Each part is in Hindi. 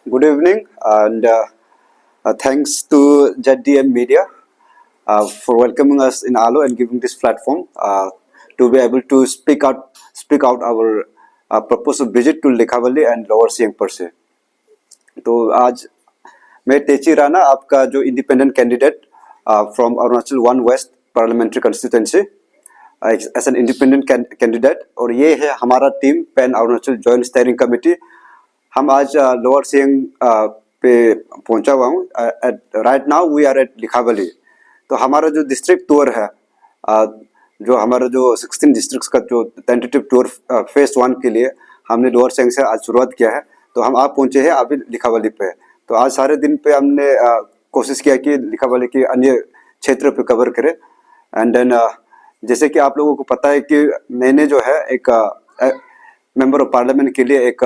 Good evening, and thanks to ZDM Media for welcoming us in Alo and giving this platform to be able to speak out our proposed visit to Likhavali and Lower Siang per se. तो आज मैं तेची राणा आपका जो independent candidate from Arunachal 1 west parliamentary constituency as an independent candidate, और ये है हमारा team pan Arunachal joint steering committee. हम आज लोअर सियांग पे पहुंचा हुआ हूँ। Right now we are at Likhabali. तो हमारा जो डिस्ट्रिक्ट टूर है, जो हमारा जो 16 डिस्ट्रिक्ट्स का जो टेंटेटिव टूर फेज 1 के लिए हमने लोअर सियांग से आज शुरुआत किया है। तो हम आप पहुंचे हैं अभी लिखावली पे। तो आज सारे दिन पे हमने कोशिश किया कि लिखावली के अन्य क्षेत्र पे कवर करें। एंड देन जैसे कि आप लोगों को पता है कि मैंने जो है एक मेंबर ऑफ पार्लियामेंट के लिए एक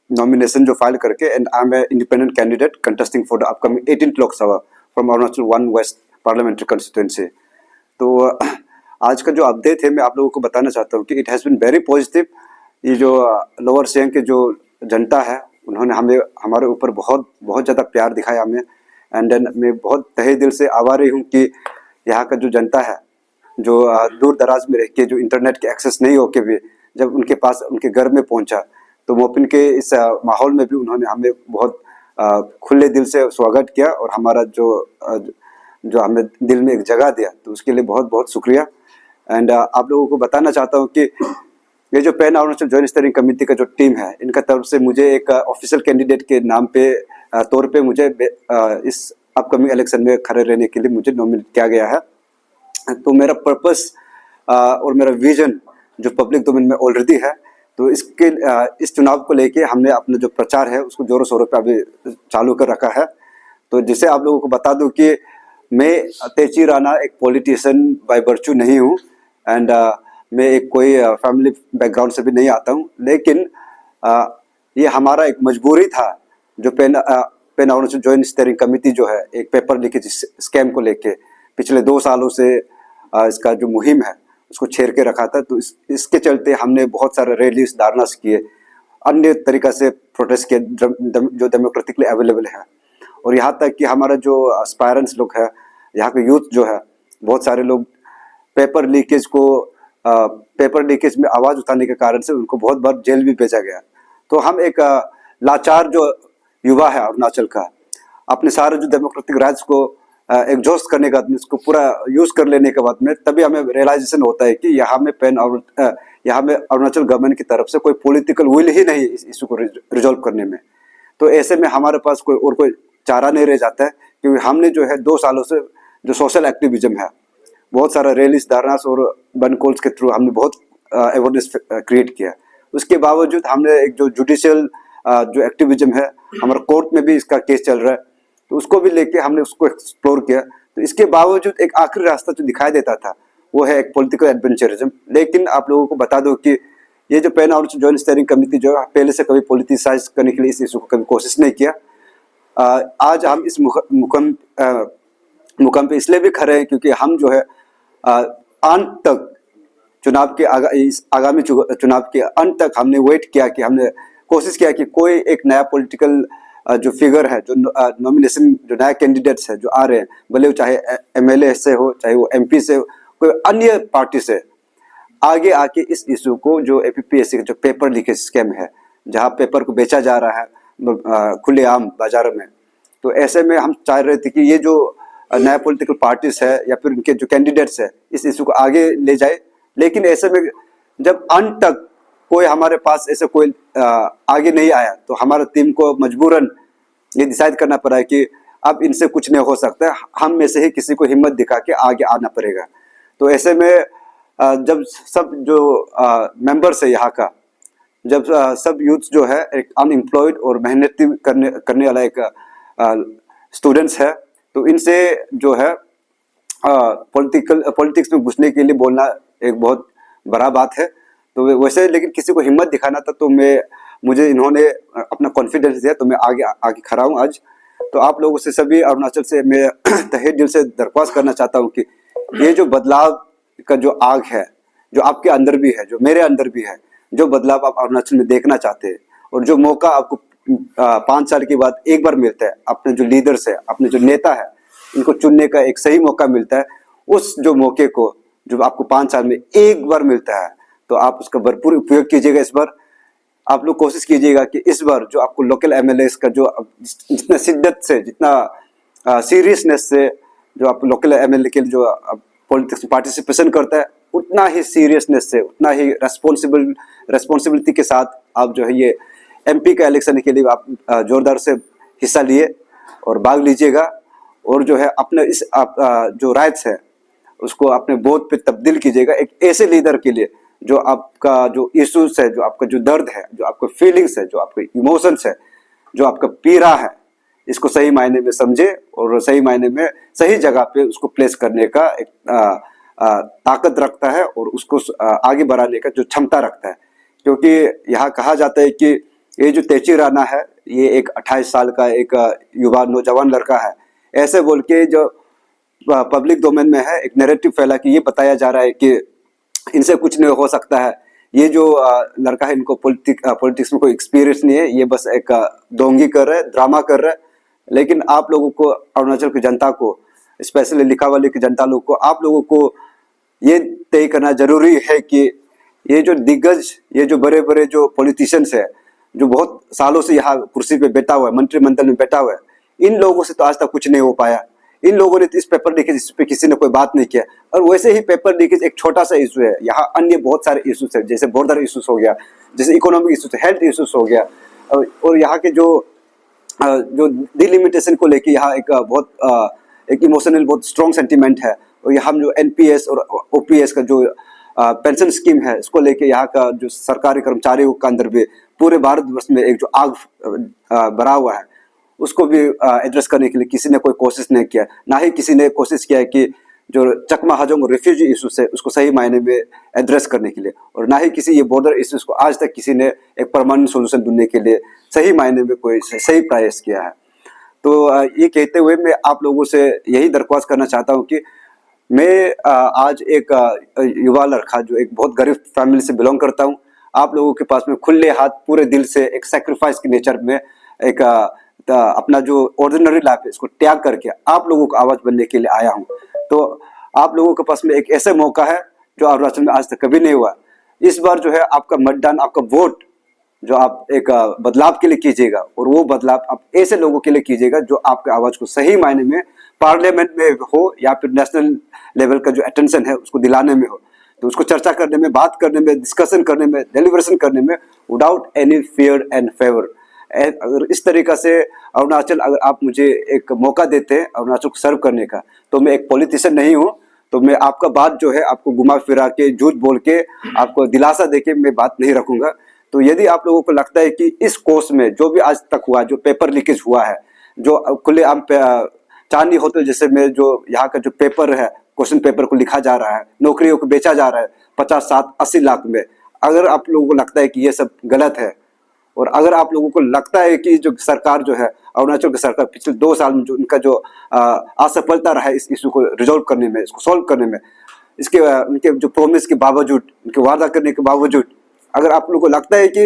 नॉमिनेशन जो फाइल करके, and I am a independent candidate contesting for the upcoming 18th Lok Sabha from Arunachal 1 west parliamentary constituency. तो आज का जो अपडेट है मैं आप लोगों को बताना चाहता हूँ कि it has been very positive. ये जो लोअर सियांग के जो जनता है उन्होंने हमारे ऊपर बहुत ज़्यादा प्यार दिखाया हमें। एंड देन मैं बहुत तहे दिल से आभारी हूँ कि यहाँ का जो जनता है, जो दूर दराज में रह के जो इंटरनेट के एक्सेस नहीं होके भी जब उनके पास उनके घर में पहुँचा, तो मोपिन के इस माहौल में भी उन्होंने हमें बहुत खुले दिल से स्वागत किया और हमारा जो हमें दिल में एक जगह दिया, तो उसके लिए बहुत बहुत शुक्रिया। एंड आप लोगों को बताना चाहता हूँ कि ये जो pan Arunachal joint steering committee का जो टीम है, इनका तरफ से मुझे एक ऑफिशियल कैंडिडेट के नाम पे तौर पे मुझे इस अपकमिंग इलेक्शन में खड़े रहने के लिए मुझे नॉमिनेट किया गया है। तो मेरा पर्पस और मेरा विजन जो पब्लिक डोमेन में ऑलरेडी है, तो इस चुनाव को लेके हमने अपना जो प्रचार है उसको जोरों शोरों पे अभी चालू कर रखा है। तो जिसे आप लोगों को बता दूं कि मैं तेची राणा एक पॉलिटिशियन बाय वर्च्यू नहीं हूँ, एंड मैं एक कोई फैमिली बैकग्राउंड से भी नहीं आता हूँ, लेकिन ये हमारा एक मजबूरी था जो pan Arunachal joint steering committee जो है एक पेपर लीकेज स्कैम को लेके पिछले 2 सालों से इसका जो मुहिम है उसको छेड़ के रखा था। तो इसके चलते हमने बहुत सारे रैलीज धारनास किए, अन्य तरीक़ा से प्रोटेस्ट किए जो डेमोक्रेटिकली अवेलेबल है। और यहाँ तक कि हमारा जो एस्पायरेंट्स लोग हैं, यहाँ के यूथ जो है, बहुत सारे लोग पेपर लीकेज में आवाज़ उठाने के कारण से उनको बहुत बार जेल भी भेजा गया। तो हम एक लाचार जो युवा है अरुणाचल का, अपने सारे जो डेमोक्रेटिक राइट्स को एग्जॉस्ट करने के बाद में उसको पूरा यूज़ कर लेने के बाद में तभी हमें रियलाइजेशन होता है कि यहाँ में अरुणाचल गवर्नमेंट की तरफ से कोई पॉलिटिकल विल ही नहीं इस इशू को रिजॉल्व करने में। तो ऐसे में हमारे पास कोई चारा नहीं रह जाता है, क्योंकि हमने जो है 2 सालों से जो सोशल एक्टिविज्म है, बहुत सारा रैलीज धारनास और बन कॉल्स के थ्रू हमने बहुत अवेयरनेस क्रिएट किया। उसके बावजूद हमने एक जो जुडिशियल जो एक्टिविज्म है, हमारा कोर्ट में भी इसका केस चल रहा है, तो उसको भी लेके हमने उसको एक्सप्लोर किया। तो इसके बावजूद एक आखिरी रास्ता जो दिखाई देता था वो है एक पॉलिटिकल एडवेंचरिज्म। लेकिन आप लोगों को बता दो कि ये जो pan Arunachal joint steering committee जो है पहले से कभी पॉलिटिसाइज करने के लिए इस इशू को कभी कोशिश नहीं किया। आज हम इस मुकाम पे इसलिए भी खड़े हैं क्योंकि हम जो है अंत तक आगामी चुनाव के अंत तक हमने वेट किया कि हमने कोशिश किया कि कोई एक नया पॉलिटिकल जो फिगर है, जो नॉमिनेशन जो नया कैंडिडेट्स है जो आ रहे हैं, भले वो चाहे MLA से हो, चाहे वो MP से हो, कोई अन्य पार्टी से आगे आके इस इशू को जो APPSC का जो पेपर लीकेज स्कैम है, जहाँ पेपर को बेचा जा रहा है खुलेआम बाजार में, तो ऐसे में हम चाह रहे थे कि ये जो नया पॉलिटिकल पार्टीज है या फिर उनके जो कैंडिडेट्स है इस इशू को आगे ले जाए। लेकिन ऐसे में जब अंत तक कोई हमारे पास ऐसे कोई आगे नहीं आया, तो हमारा टीम को मजबूरन ये डिसाइड करना पड़ा है कि अब इनसे कुछ नहीं हो सकता है, हम में से ही किसी को हिम्मत दिखा के आगे आना पड़ेगा। तो ऐसे में जब सब जो मेंबर्स है यहाँ का, जब सब यूथ जो है एक अनएम्प्लॉयड और मेहनती करने वाला एक स्टूडेंट्स है, तो इनसे जो है पॉलिटिक्स में घुसने के लिए बोलना एक बहुत बड़ा बात है। तो वैसे लेकिन किसी को हिम्मत दिखाना था, तो मुझे इन्होंने अपना कॉन्फिडेंस दिया, तो मैं आगे खड़ा हूँ आज। तो आप लोगों से सभी अरुणाचल से मैं तहे दिल से दरख्वास्त करना चाहता हूँ कि ये जो बदलाव का जो आग है, जो आपके अंदर भी है, जो मेरे अंदर भी है, जो बदलाव आप अरुणाचल में देखना चाहते हैं, और जो मौका आपको 5 साल के बाद एक बार मिलता है, अपने जो लीडर्स है, अपने जो नेता है, इनको चुनने का एक सही मौका मिलता है, उस जो मौके को जो आपको 5 साल में एक बार मिलता है, तो आप उसका भरपूर उपयोग कीजिएगा। इस बार आप लोग कोशिश कीजिएगा कि इस बार जो आपको लोकल एमएलएस का जो जितना शिद्दत से, जितना सीरियसनेस से जो आप लोकल एमएलए के जो पॉलिटिक्स में पार्टिसिपेशन करता है, उतना ही सीरियसनेस से, उतना ही रेस्पॉन्सिबिलिटी के साथ आप जो है ये एमपी का इलेक्शन के लिए आप जोरदार से हिस्सा लिए और भाग लीजिएगा। और जो है अपने इस जो राइट्स है उसको अपने बोध पे तब्दील कीजिएगा, एक ऐसे लीडर के लिए जो आपका जो इश्यूज है, जो आपका जो दर्द है, जो आपका फीलिंग्स है, जो आपके इमोशंस है, जो आपका पीड़ा है, इसको सही मायने में समझे और सही मायने में सही जगह पे उसको प्लेस करने का एक ताकत रखता है और उसको आगे बढ़ाने का जो क्षमता रखता है। क्योंकि यहाँ कहा जाता है कि ये जो तेची राणा है, ये एक 28 साल का एक युवा नौजवान लड़का है, ऐसे बोल के जो पब्लिक डोमेन में है एक नैरेटिव फैला कि ये बताया जा रहा है कि इनसे कुछ नहीं हो सकता है, ये जो लड़का है इनको पॉलिटिक्स में कोई एक्सपीरियंस नहीं है, ये बस एक दोंगी कर रहा है, ड्रामा कर रहा है। लेकिन आप लोगों को, अरुणाचल की जनता को, स्पेशली लिखावाली की जनता लोग को, आप लोगों को ये तय करना जरूरी है कि ये जो दिग्गज, ये जो बड़े बड़े जो पॉलिटिशियंस है, जो बहुत सालों से यहाँ कुर्सी पे बैठा हुआ है, मंत्रिमंडल में बैठा हुआ है, इन लोगों से तो आज तक कुछ नहीं हो पाया। इन लोगों ने इस पेपर लीकेज, इस पे किसी ने कोई बात नहीं किया। और वैसे ही पेपर लीकेज एक छोटा सा इशू है, यहाँ अन्य बहुत सारे इशूज है, जैसे बॉर्डर इशूज हो गया, जैसे इकोनॉमिक इशूज, हेल्थ इशूज हो गया, और यहाँ के जो डिलिमिटेशन को लेके यहाँ एक बहुत एक इमोशनल बहुत स्ट्रॉन्ग सेंटीमेंट है। और यहाँ जो एनपीएस और ओपीएस का जो पेंशन स्कीम है, इसको लेके यहाँ का जो सरकारी कर्मचारियों के अंदर भी पूरे भारतवर्ष में एक जो आग भरा हुआ है, उसको भी एड्रेस करने के लिए किसी ने कोई कोशिश नहीं किया। ना ही किसी ने कोशिश किया है कि जो चकमा हजोंग रेफ्यूजी इशूज है उसको सही मायने में एड्रेस करने के लिए, और ना ही किसी ये बॉर्डर इशूज को आज तक किसी ने एक परमानेंट सोल्यूशन ढूंढने के लिए सही मायने में कोई सही प्रयास किया है। तो ये कहते हुए मैं आप लोगों से यही दरख्वास्त करना चाहता हूँ कि मैं आज एक युवा लड़का जो एक बहुत गरीब फैमिली से बिलोंग करता हूँ, आप लोगों के पास में खुले हाथ पूरे दिल से एक सेक्रीफाइस के नेचर में एक अपना जो ऑर्डिनरी लाइफ है इसको त्याग करके आप लोगों को आवाज बनने के लिए आया हूँ। तो आप लोगों के पास में एक ऐसे मौका है जो अरुणाचल में आज तक कभी नहीं हुआ। इस बार जो है आपका मतदान, आपका वोट जो आप एक बदलाव के लिए कीजिएगा, और वो बदलाव आप ऐसे लोगों के लिए कीजिएगा जो आपके आवाज को सही मायने में पार्लियामेंट में हो या फिर नेशनल लेवल का जो अटेंशन है उसको दिलाने में हो। तो उसको चर्चा करने में, बात करने में, डिस्कशन करने में, डेलिब्रेशन करने में without any fear and favour. अगर इस तरीका से अरुणाचल, अगर आप मुझे एक मौका देते हैं अरुणाचल को सर्व करने का, तो मैं एक पॉलिटिशियन नहीं हूँ, तो मैं आपका बात जो है आपको घुमा फिरा के, झूठ बोल के, आपको दिलासा देके मैं बात नहीं रखूंगा। तो यदि आप लोगों को लगता है कि इस कोर्स में जो भी आज तक हुआ, जो पेपर लीकेज हुआ है, जो खुलेआम चांदनी होटल जैसे में जो यहाँ का जो पेपर है, क्वेश्चन पेपर को लिखा जा रहा है, नौकरियों को बेचा जा रहा है 50, 60, 80 लाख में, अगर आप लोगों को लगता है कि ये सब गलत है, और अगर आप लोगों को लगता है कि जो सरकार जो है, अरुणाचल की सरकार पिछले 2 साल में जो उनका जो असफलता रहा है इस इशू को रिजोल्व करने में, इसको सॉल्व करने में, इसके उनके जो प्रोमिस के बावजूद, उनके वादा करने के बावजूद, अगर आप लोगों को लगता है कि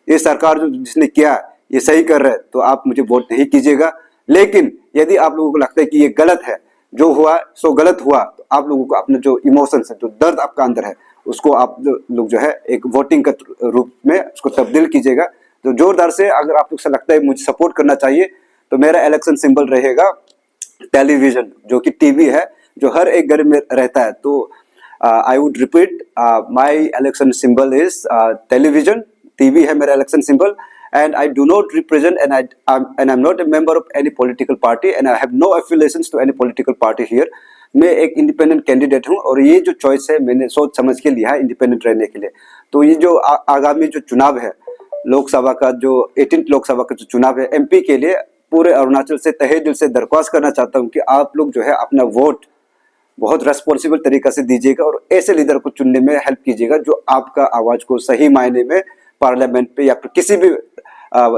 ये सरकार जो जिसने किया ये सही कर रहा है, तो आप मुझे वोट नहीं कीजिएगा। लेकिन यदि आप लोगों को लगता है कि ये गलत है, जो हुआ सो गलत हुआ, तो आप लोगों को अपने जो इमोशंस है, जो दर्द आपका अंदर है, उसको आप लोग जो है एक वोटिंग के रूप में उसको तब्दील कीजिएगा। तो जोरदार से अगर आप लोग से लगता है मुझे सपोर्ट करना चाहिए, तो मेरा इलेक्शन सिंबल रहेगा टेलीविजन, जो कि टीवी है, जो हर एक घर में रहता है। तो I would repeat, my election symbol is television, TV है मेरा election symbol, and I do not represent and I'm not a member of any political party and I have no affiliations to any political party here। मैं एक इंडिपेंडेंट कैंडिडेट हूँ, और ये जो चॉइस है मैंने सोच समझ के लिया है इंडिपेंडेंट रहने के लिए। तो ये जो आगामी जो चुनाव है, लोकसभा का जो 18th लोकसभा का जो चुनाव है एमपी के लिए, पूरे अरुणाचल से तहे दिल से दरख्वास्त करना चाहता हूँ कि आप लोग जो है अपना वोट बहुत रेस्पॉन्सिबल तरीका से दीजिएगा और ऐसे लीडर को चुनने में हेल्प कीजिएगा जो आपका आवाज को सही मायने में पार्लियामेंट पे या फिर किसी भी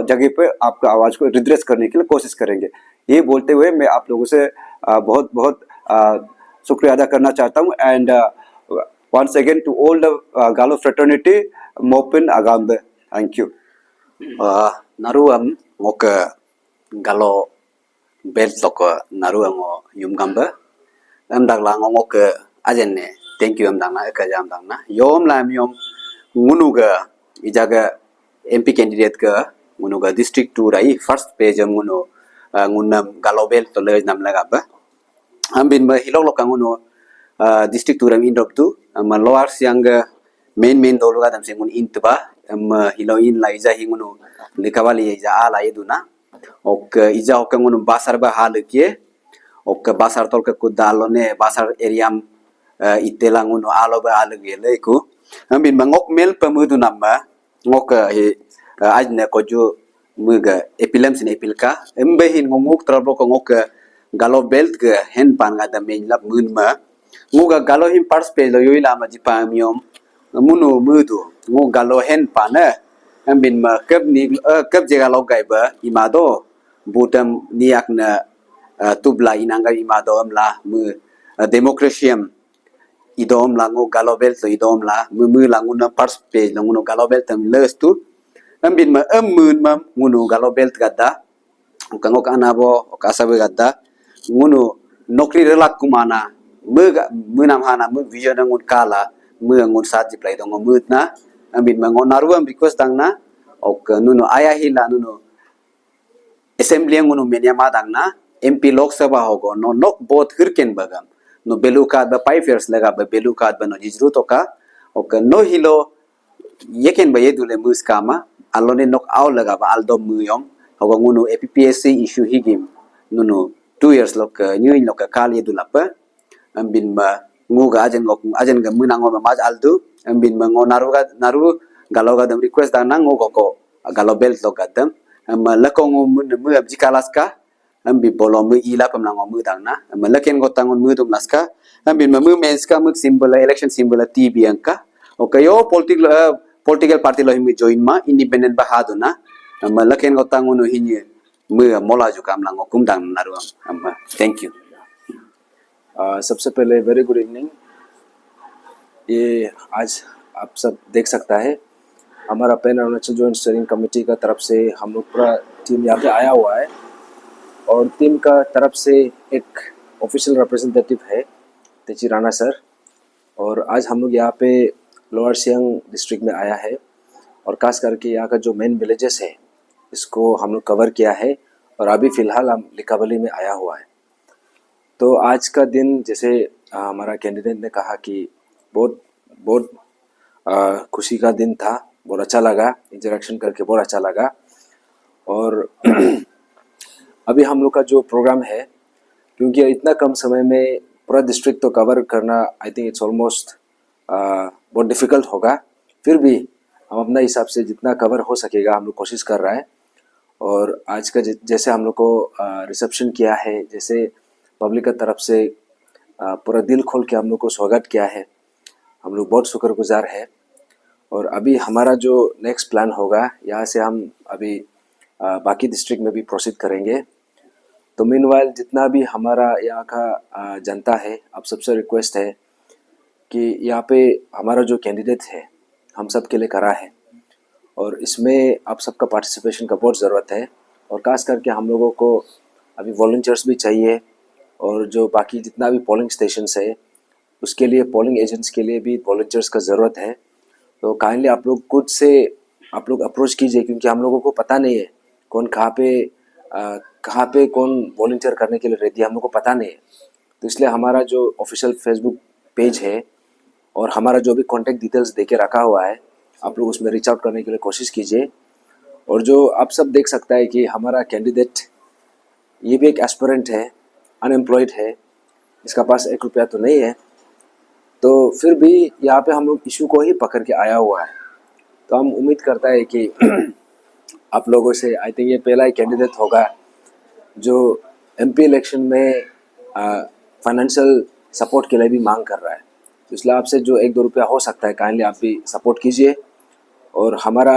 जगह पे आपका आवाज को रिड्रेस करने के लिए कोशिश करेंगे। ये बोलते हुए मैं आप लोगों से बहुत बहुत शुक्रिया अदा करना चाहता हूँ and once again to all the Galo fraternity Mopin Agambe. Thank you. Naruam ngoke Galo belt loko naruam ngo yum gambe dak la ngoke ajenne thank you dak na ka jam dak na yom lam yom ngunuga ijaga MP candidate ka ngunuga district 2 rai first page ngunu ngunam Galo belt to le nam laga ba ambin ba hilok lok ngunu district 2 ram indop tu ma lower siang main dolu ga dam se ngun intba ma hiloin la ija hingunu likawali ija ala iduna ok ija ok ngunu basar ba halke ok basar tol ka kudalone basar area itela ngunu alo ba alge leku ambin mangok mel pamudu namma ngok he ajne ko ju muga epilam sin epilka embe hin ngok trabo ko ngok Galo belt ke hen pan ga da main lab mun ma nguga Galo him parts pe lo yoila ma ji pamiom munu mudu ngu Galo hen pana ambin ma kep ni kep je Galo gai ba imado butam niak na tubla inanga imado amla mu democracyam idom la ngu Galo belt lo idom la mu la ngu na parts pe lo ngu Galo belt tam les tu ambin ma mun ma ngu Galo belt gada kangok anabo kasabe gada ngunu nokri relak kumana munam hana mu vision ngun kala mu ngun sat jiplai dong mutna ambin mangon naruam request dangna ok nuno aya hila nuno assembly ngunu menyama dangna MP Lok Sabha hogo no nok bot hirken bagam no beluka ba 5 years laga ba beluka ba no jijru toka ok no hilo yeken ba yedule muskama alone nok aw laga ba aldo muyom hogo ngunu APPSC issue higim nuno 2 years lok nyuin lok kali dulapa ambin ma nguga ajen ga munango ma maj aldu ambin ma ngo naru Galo ga dam request da nang ngo ko Galo belt lok gadam ma lakong mu abji kalaska ambi bolo mu ila pam nang mu dang na ma laken go tangon mu dum laska ambin ma mu menska mu symbol election symbol TB anka okayo political party lo himi join ma independent ba haduna ma laken go tangon no hinye mu mola ju kam lang kum dang naru amma thank you. सबसे पहले वेरी गुड इवनिंग। ये आज आप सब देख सकता है हमारा pan Arunachal joint steering committee का तरफ से हम लोग पूरा टीम यहाँ पे आया हुआ है और टीम का तरफ से एक ऑफिशियल रिप्रेजेंटेटिव है तेची राणा सर और आज हम लोग यहाँ पे लोअर सियांग डिस्ट्रिक्ट में आया है और खास करके यहाँ का जो मेन विलेजेस है इसको हम लोग कवर किया है और अभी फ़िलहाल हम लिकावली में आया हुआ है। तो आज का दिन जैसे हमारा कैंडिडेट ने कहा कि बहुत खुशी का दिन था, बहुत अच्छा लगा, इंटरेक्शन करके बहुत अच्छा लगा और अभी हम लोग का जो प्रोग्राम है क्योंकि इतना कम समय में पूरा डिस्ट्रिक्ट तो कवर करना आई थिंक इट्स ऑलमोस्ट बहुत डिफ़िकल्ट होगा, फिर भी हम अपना हिसाब से जितना कवर हो सकेगा हम लोग कोशिश कर रहा है। और आज का जैसे हम लोग को रिसेप्शन किया है, जैसे पब्लिक का तरफ से पूरा दिल खोल के हम लोग को स्वागत किया है, हम लोग बहुत शुक्रगुजार है। और अभी हमारा जो नेक्स्ट प्लान होगा यहाँ से हम अभी बाकी डिस्ट्रिक्ट में भी प्रोसीड करेंगे। तो मीनवाइल जितना भी हमारा यहाँ का जनता है, आप सबसे रिक्वेस्ट है कि यहाँ पे हमारा जो कैंडिडेट है हम सब के लिए करा है और इसमें आप सबका पार्टिसिपेशन का बहुत ज़रूरत है और खास करके हम लोगों को अभी वॉलंटियर्स भी चाहिए और जो बाकी जितना भी पोलिंग स्टेशंस है उसके लिए पोलिंग एजेंट्स के लिए भी वॉलंटियर्स का ज़रूरत है। तो काइंडली आप लोग खुद से आप लोग अप्रोच कीजिए क्योंकि हम लोगों को पता नहीं है कौन कहाँ पे कौन वॉलंटियर करने के लिए रेडी है, हम लोग को पता नहीं है। तो इसलिए हमारा जो ऑफिशियल फेसबुक पेज है और हमारा जो भी कॉन्टैक्ट डिटेल्स दे के रखा हुआ है आप लोग उसमें रीच आउट करने के लिए कोशिश कीजिए। और जो आप सब देख सकता है कि हमारा कैंडिडेट ये भी एक एस्पिरेंट है, अनएम्प्लॉयड है, इसका पास 1 रुपया तो नहीं है, तो फिर भी यहाँ पे हम लोग इशू को ही पकड़ के आया हुआ है। तो हम उम्मीद करता है कि आप लोगों से आई थिंक ये पहला ही कैंडिडेट होगा जो MP इलेक्शन में फाइनेंशियल सपोर्ट के लिए भी मांग कर रहा है। तो इसलिए आपसे जो 1-2 रुपया हो सकता है काइंडली आप भी सपोर्ट कीजिए और हमारा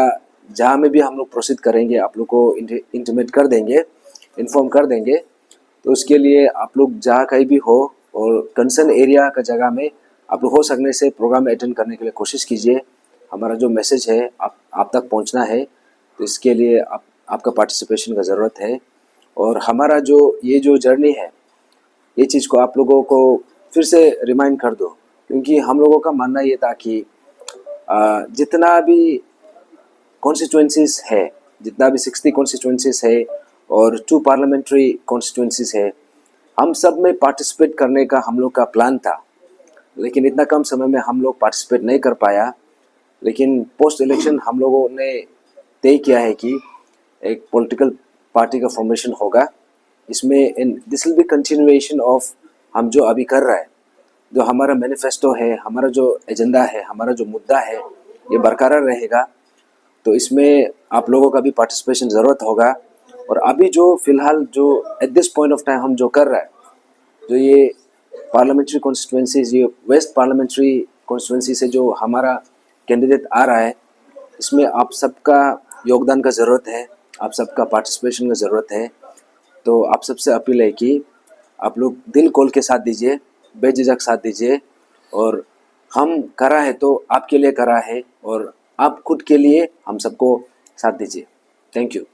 जहाँ में भी हम लोग प्रोसीड करेंगे आप लोग को इंटीमेट कर देंगे, इन्फॉर्म कर देंगे। तो उसके लिए आप लोग जहाँ कहीं भी हो और कंसर्न एरिया का जगह में आप लोग हो सकने से प्रोग्राम में अटेंड करने के लिए कोशिश कीजिए। हमारा जो मैसेज है आप तक पहुंचना है, तो इसके लिए आपका पार्टिसिपेशन का ज़रूरत है। और हमारा जो ये जो जर्नी है, ये चीज़ को आप लोगों को फिर से रिमाइंड कर दो, क्योंकि हम लोगों का मानना ये था कि जितना भी कॉन्स्टिट्यूंसीज है, जितना भी 60 कॉन्स्टिट्यूंसीज है और 2 पार्लियामेंट्री कॉन्स्टिट्यूंसीज है, हम सब में पार्टिसिपेट करने का हम लोग का प्लान था, लेकिन इतना कम समय में हम लोग पार्टिसिपेट नहीं कर पाया। लेकिन पोस्ट इलेक्शन हम लोगों ने तय किया है कि एक पॉलिटिकल पार्टी का फॉर्मेशन होगा। इसमें this will be continuation of हम जो अभी कर रहा है, जो हमारा मैनिफेस्टो है, हमारा जो एजेंडा है, हमारा जो मुद्दा है, ये बरकरार रहेगा। तो इसमें आप लोगों का भी पार्टिसिपेशन ज़रूरत होगा। और अभी जो फ़िलहाल जो at this point of time हम जो कर रहा है, जो ये पार्लियामेंट्री कॉन्स्टिट्यूंसीज, ये वेस्ट पार्लियामेंट्री कॉन्स्टिट्यूंसी से जो हमारा कैंडिडेट आ रहा है, इसमें आप सबका योगदान का ज़रूरत है, आप सबका पार्टिसिपेशन का ज़रूरत है। तो आप सबसे अपील है कि आप लोग दिल खोल के साथ दीजिए, बेझिझक साथ दीजिए। और हम करा है तो आपके लिए करा है, और आप खुद के लिए हम सबको साथ दीजिए। Thank you.